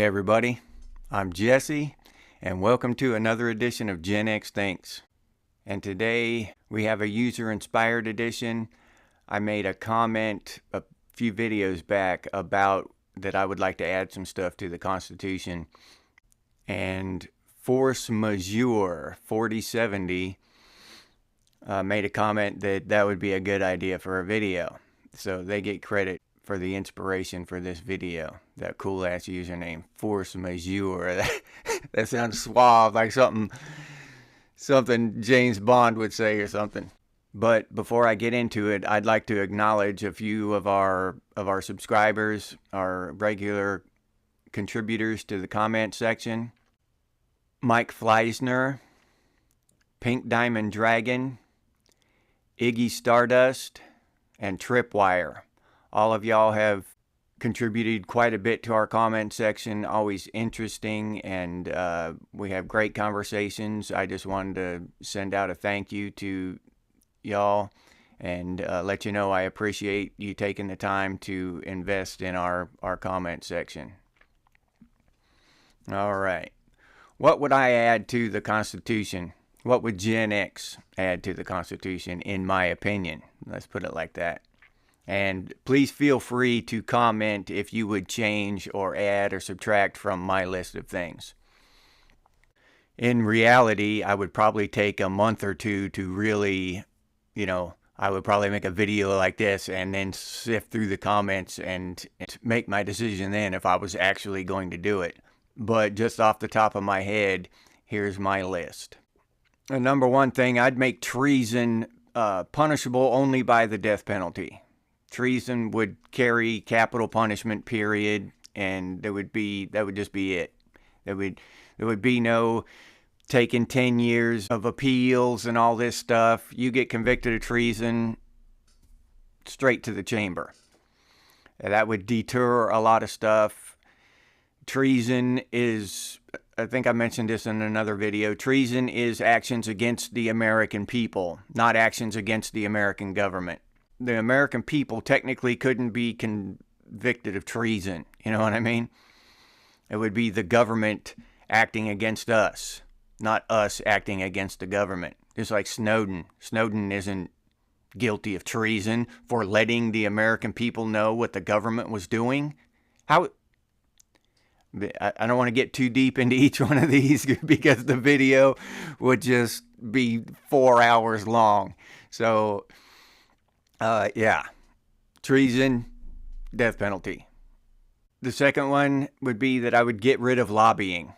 everybody, I'm Jesse, and welcome to another edition of Gen X Thinks. And today we have a user-inspired edition. I made a comment a few videos back about that I would like to add some stuff to the Constitution. And Force Majeure 4070 made a comment that that would be a good idea for a video. So they get credit for the inspiration for this video. That cool ass username, Force Majeure. That sounds suave, like something James Bond would say or something. But before I get into it, I'd like to acknowledge a few of our subscribers, our regular contributors to the comment section. Mike Fleisner, Pink Diamond Dragon, Iggy Stardust, and Tripwire. All of y'all have contributed quite a bit to our comment section, always interesting, and we have great conversations. I just wanted to send out a thank you to y'all and let you know I appreciate you taking the time to invest in our comment section. All right. What would I add to the Constitution? What would Gen X add to the Constitution, in my opinion? Let's put it like that. And please feel free to comment if you would change or add or subtract from my list of things. In reality, I would probably take a month or two to really, I would probably make a video like this and then sift through the comments and make my decision then if I was actually going to do it. But just off the top of my head, here's my list. The number one thing, I'd make treason punishable only by the death penalty. Treason would carry capital punishment, period, and that would just be it. There would be no taking 10 years of appeals and all this stuff. You get convicted of treason, straight to the chamber. That would deter a lot of stuff. Treason is, I think I mentioned this in another video, treason is actions against the American people, not actions against the American government. The American people technically couldn't be convicted of treason. You know what I mean? It would be the government acting against us, not us acting against the government. Just like Snowden. Snowden isn't guilty of treason for letting the American people know what the government was doing. I don't want to get too deep into each one of these because the video would just be 4 hours long. So, yeah, treason, death penalty. The second one would be that I would get rid of lobbying.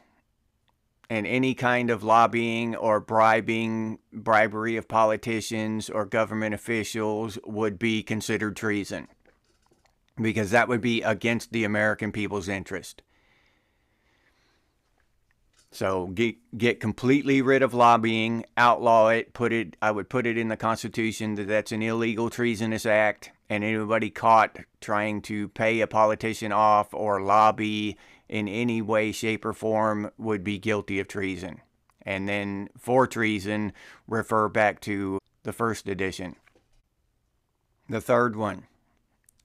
And any kind of lobbying or bribery of politicians or government officials would be considered treason. Because that would be against the American people's interest. So get completely rid of lobbying, outlaw it, I would put it in the Constitution that that's an illegal treasonous act, and anybody caught trying to pay a politician off or lobby in any way, shape, or form would be guilty of treason. And then for treason, refer back to the first edition. The third one,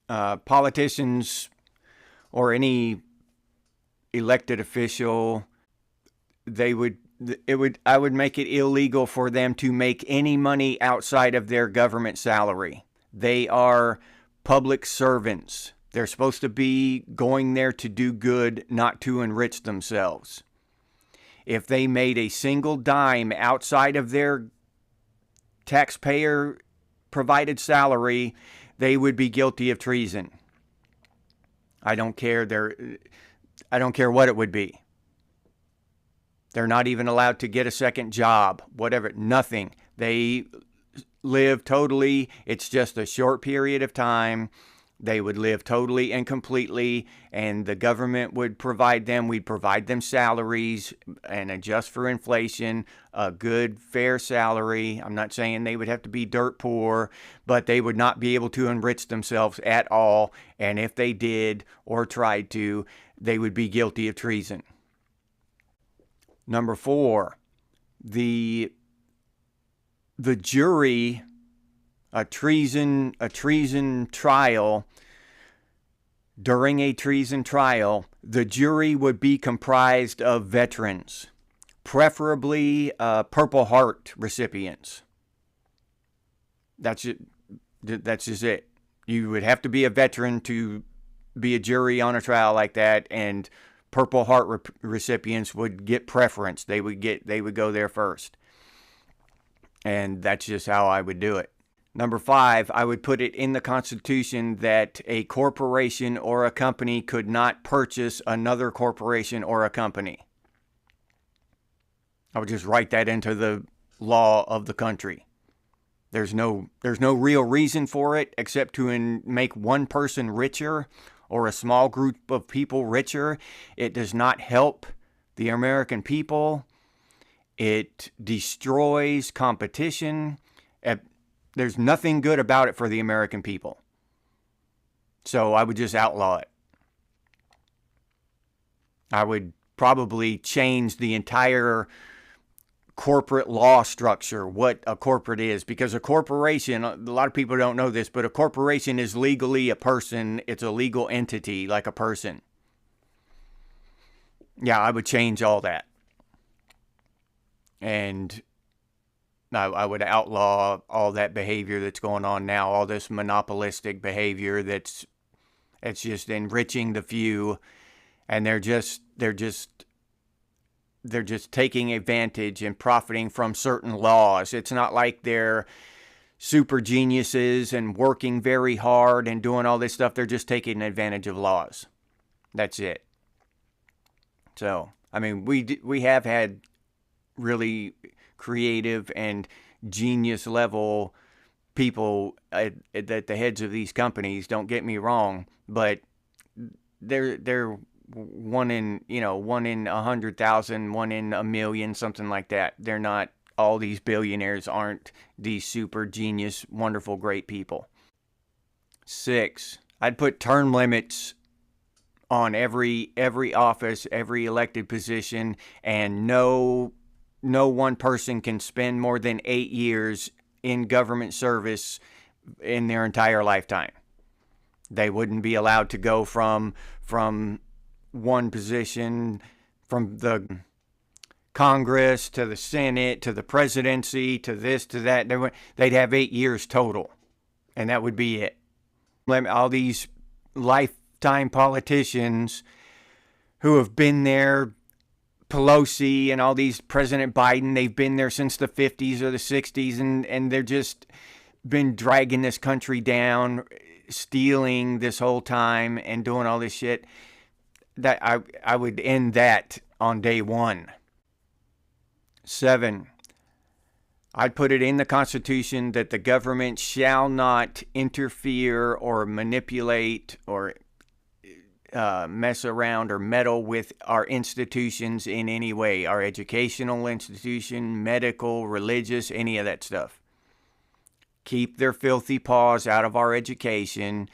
politicians or any elected official, I would make it illegal for them to make any money outside of their government salary. They are public servants. They're supposed to be going there to do good, not to enrich themselves. If they made a single dime outside of their taxpayer provided salary, they would be guilty of treason. I don't care what it would be. They're not even allowed to get a second job, whatever, nothing. They live totally, it's just a short period of time. They would live totally and completely, and the government would provide them, we'd provide them salaries and adjust for inflation, a good, fair salary. I'm not saying they would have to be dirt poor, but they would not be able to enrich themselves at all. And if they did or tried to, they would be guilty of treason. Number 4, the jury, a treason trial During a treason trial, the jury would be comprised of veterans, preferably Purple Heart recipients. That's it. That's just it. You would have to be a veteran to be a jury on a trial like that, and Purple Heart recipients would get preference. They would go there first. And that's just how I would do it. Number 5, I would put it in the Constitution that a corporation or a company could not purchase another corporation or a company. I would just write that into the law of the country. There's no real reason for it except to make one person richer or a small group of people richer. It does not help the American people. It destroys competition. There's nothing good about it for the American people. So I would just outlaw it. I would probably change the entire corporate law structure, what a corporate is, because a corporation, a lot of people don't know this, but a corporation is legally a person. It's a legal entity like a person. Yeah, I would change all that. And I would outlaw all that behavior that's going on now, all this monopolistic behavior that's just enriching the few, and they're just taking advantage and profiting from certain laws. It's not like they're super geniuses and working very hard and doing all this stuff. They're just taking advantage of laws. That's it. So, I mean, we have had really creative and genius level people at the heads of these companies. Don't get me wrong, but they're one in 100,000, one in a million, something like that. They're not, all these billionaires aren't these super genius, wonderful, great people. 6, I'd put term limits on every office, every elected position, and no one person can spend more than 8 years in government service in their entire lifetime. They wouldn't be allowed to go from one position, from the Congress to the Senate to the presidency to this to that. They'd have 8 years total, and that would be it. All these lifetime politicians who have been there, Pelosi and all these, President Biden, they've been there since the 50s or the 60s, and they're just been dragging this country down, stealing this whole time and doing all this shit. That I would end that on day 1. 7, I'd put it in the Constitution that the government shall not interfere or manipulate or mess around or meddle with our institutions in any way. Our educational institution, medical, religious, any of that stuff. Keep their filthy paws out of our education.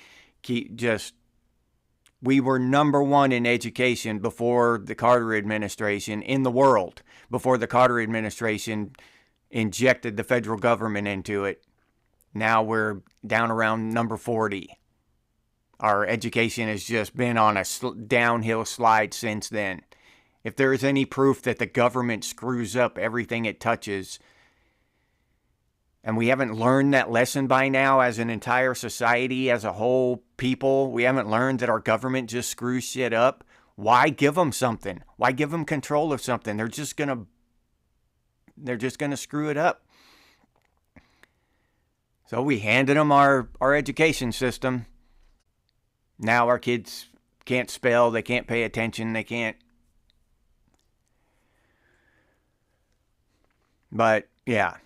We were number 1 in education before the Carter administration in the world, before the Carter administration injected the federal government into it. Now we're down around number 40. Our education has just been on a downhill slide since then. If there is any proof that the government screws up everything it touches, and we haven't learned that lesson by now as an entire society, as a whole people, we haven't learned that our government just screws shit up, why give them something? Why give them control of something? They're just gonna screw it up. So we handed them our education system. Now our kids can't spell, they can't pay attention, they can't. But yeah,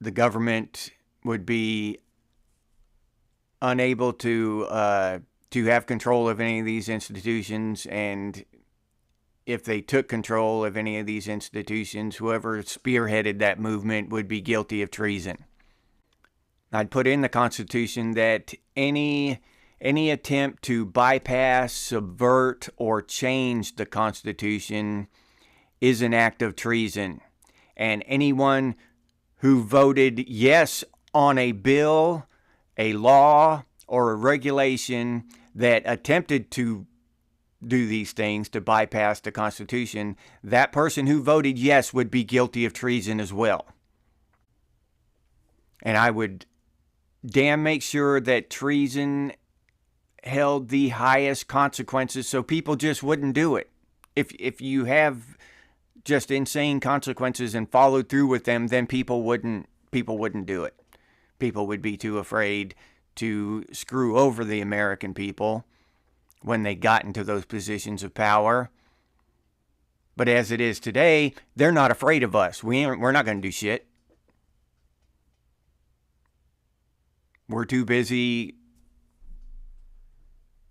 the government would be unable to have control of any of these institutions, and if they took control of any of these institutions, whoever spearheaded that movement would be guilty of treason. I'd put in the Constitution that any attempt to bypass, subvert, or change the Constitution is an act of treason. And anyone who voted yes on a bill, a law, or a regulation that attempted to do these things to bypass the Constitution, that person who voted yes would be guilty of treason as well. And I would damn make sure that treason held the highest consequences so people just wouldn't do it. If you have just insane consequences and followed through with them, then people wouldn't do it. People would be too afraid to screw over the American people when they got into those positions of power. But as it is today, they're not afraid of us. We're not going to do shit. We're too busy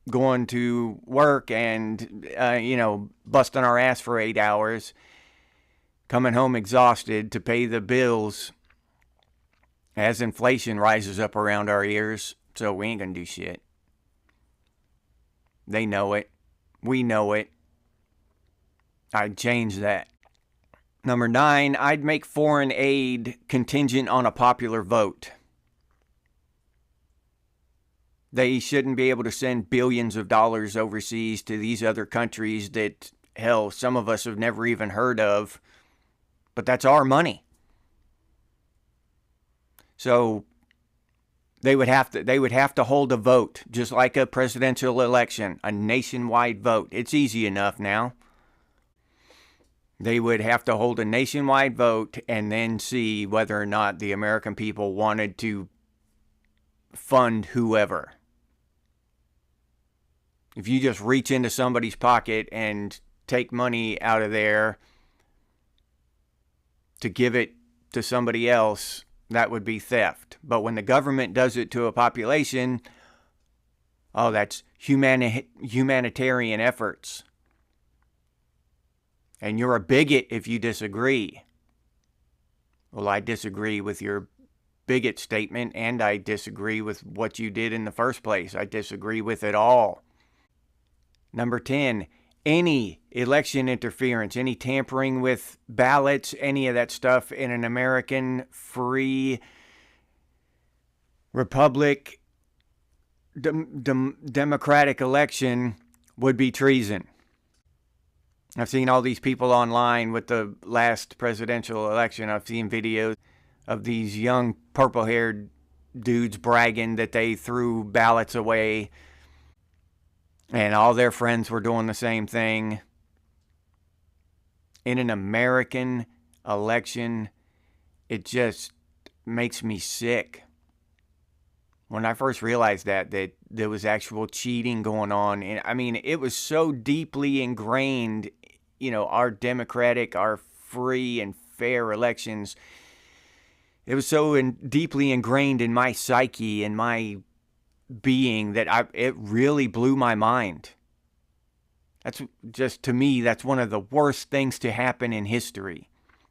going to work and, busting our ass for 8 hours, coming home exhausted to pay the bills as inflation rises up around our ears. So we ain't going to do shit. They know it. We know it. I'd change that. Number 9, I'd make foreign aid contingent on a popular vote. They shouldn't be able to send billions of dollars overseas to these other countries that, hell, some of us have never even heard of. But that's our money. So they would have to hold a vote, just like a presidential election, a nationwide vote. It's easy enough now. They would have to hold a nationwide vote and then see whether or not the American people wanted to fund whoever. If you just reach into somebody's pocket and take money out of there to give it to somebody else, that would be theft. But when the government does it to a population, that's humanitarian efforts. And you're a bigot if you disagree. Well, I disagree with your bigot statement, and I disagree with what you did in the first place. I disagree with it all. Number 10, any election interference, any tampering with ballots, any of that stuff in an American free republic, democratic election would be treason. I've seen all these people online with the last presidential election. I've seen videos of these young purple-haired dudes bragging that they threw ballots away and all their friends were doing the same thing. In an American election, it just makes me sick. When I first realized that there was actual cheating going on, and I mean, it was so deeply ingrained, our democratic, our free and fair elections. It was so deeply ingrained in my psyche and my being that it really blew my mind. That's just, to me, that's one of the worst things to happen in history,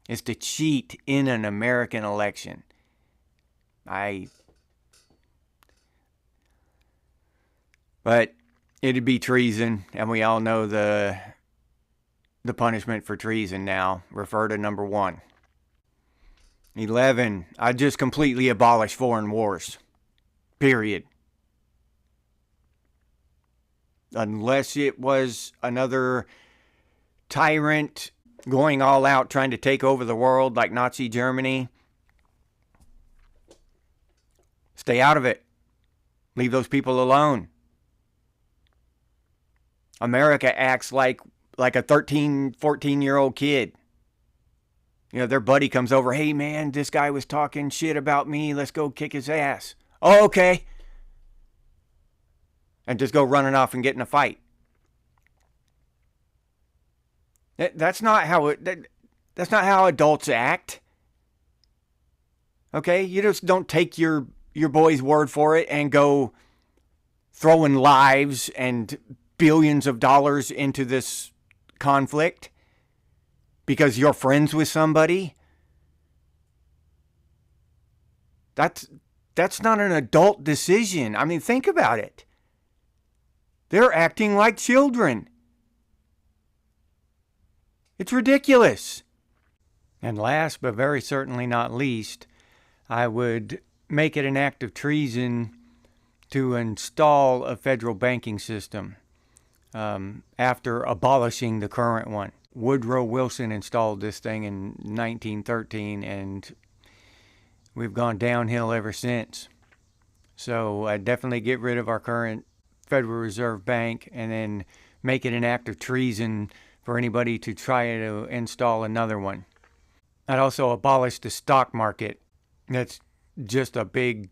is to cheat in an American election. But it'd be treason, and we all know the punishment for treason now. Refer to number 1. 11, I'd just completely abolish foreign wars. Period. Unless it was another tyrant going all out trying to take over the world like Nazi Germany. Stay out of it. Leave those people alone. America acts like a 13, 14-year-old kid. Their buddy comes over, hey man, this guy was talking shit about me, let's go kick his ass. Oh, okay. And just go running off and get in a fight. That's not how adults act. Okay? You just don't take your boy's word for it and go throwing lives and billions of dollars into this conflict because you're friends with somebody. That's not an adult decision. I mean, think about it. They're acting like children. It's ridiculous. And last, but very certainly not least, I would make it an act of treason to install a federal banking system after abolishing the current one. Woodrow Wilson installed this thing in 1913, and we've gone downhill ever since. So I'd definitely get rid of our current Federal Reserve Bank and then make it an act of treason for anybody to try to install another one. I'd also abolish the stock market. That's just a big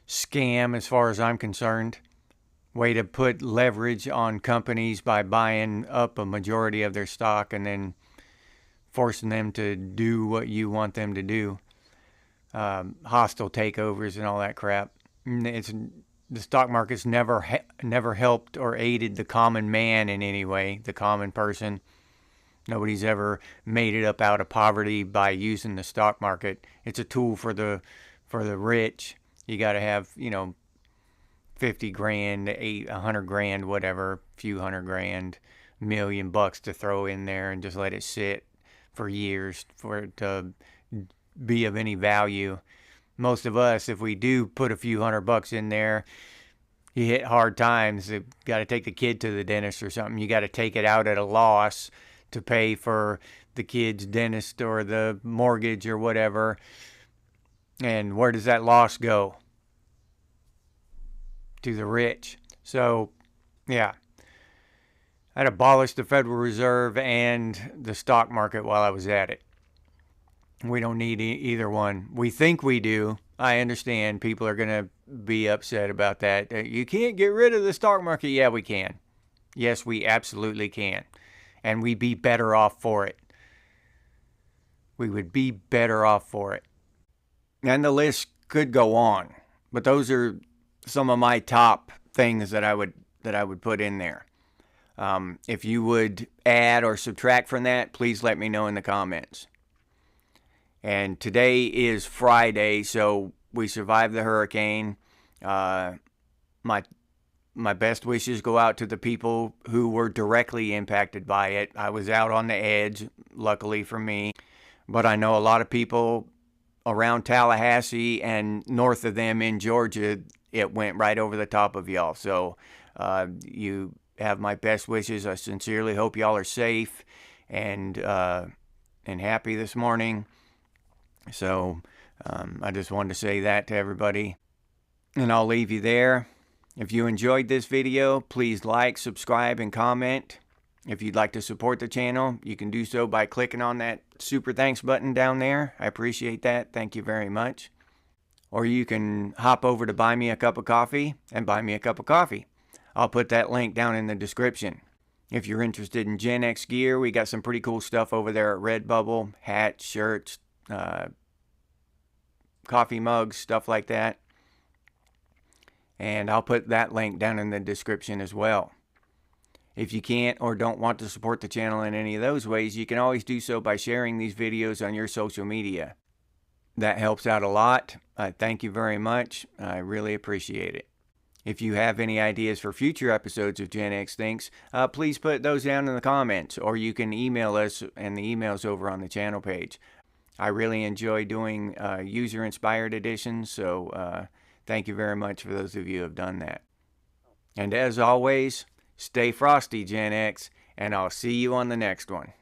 scam as far as I'm concerned. Way to put leverage on companies by buying up a majority of their stock and then forcing them to do what you want them to do. Hostile takeovers and all that crap. The stock market's never helped or aided the common man in any way, the common person. Nobody's ever made it up out of poverty by using the stock market. It's a tool for the rich. You got to have, 50 grand, 100 grand, whatever, few hundred grand, $1,000,000 to throw in there and just let it sit for years for it to be of any value. Most of us, if we do put a few $100 in there, you hit hard times. You got to take the kid to the dentist or something. You got to take it out at a loss to pay for the kid's dentist or the mortgage or whatever. And where does that loss go? To the rich. So, yeah. I'd abolish the Federal Reserve and the stock market while I was at it. We don't need either one. We think we do. I understand people are going to be upset about that. You can't get rid of the stock market. Yeah, we can. Yes, we absolutely can. And we'd be better off for it. We would be better off for it. And the list could go on. But those are some of my top things that I would put in there. If you would add or subtract from that, please let me know in the comments. And today is Friday, so we survived the hurricane. My best wishes go out to the people who were directly impacted by it. I was out on the edge, luckily for me. But I know a lot of people around Tallahassee and north of them in Georgia, it went right over the top of y'all. So you have my best wishes. I sincerely hope y'all are safe and happy this morning. So I just wanted to say that to everybody. And I'll leave you there. If you enjoyed this video, please like, subscribe, and comment. If you'd like to support the channel, you can do so by clicking on that super thanks button down there. I appreciate that. Thank you very much. Or you can hop over to Buy Me a Cup of Coffee and buy me a cup of coffee. I'll put that link down in the description. If you're interested in Gen X gear, we got some pretty cool stuff over there at Redbubble. Hats, shirts, coffee mugs, stuff like that. And I'll put that link down in the description as well. If you can't or don't want to support the channel in any of those ways, you can always do so by sharing these videos on your social media. That helps out a lot. Thank you very much. I really appreciate it. If you have any ideas for future episodes of Gen X Thinks, please put those down in the comments, or you can email us, and the email's over on the channel page. I really enjoy doing user-inspired editions, so thank you very much for those of you who have done that. And as always, stay frosty, Gen X, and I'll see you on the next one.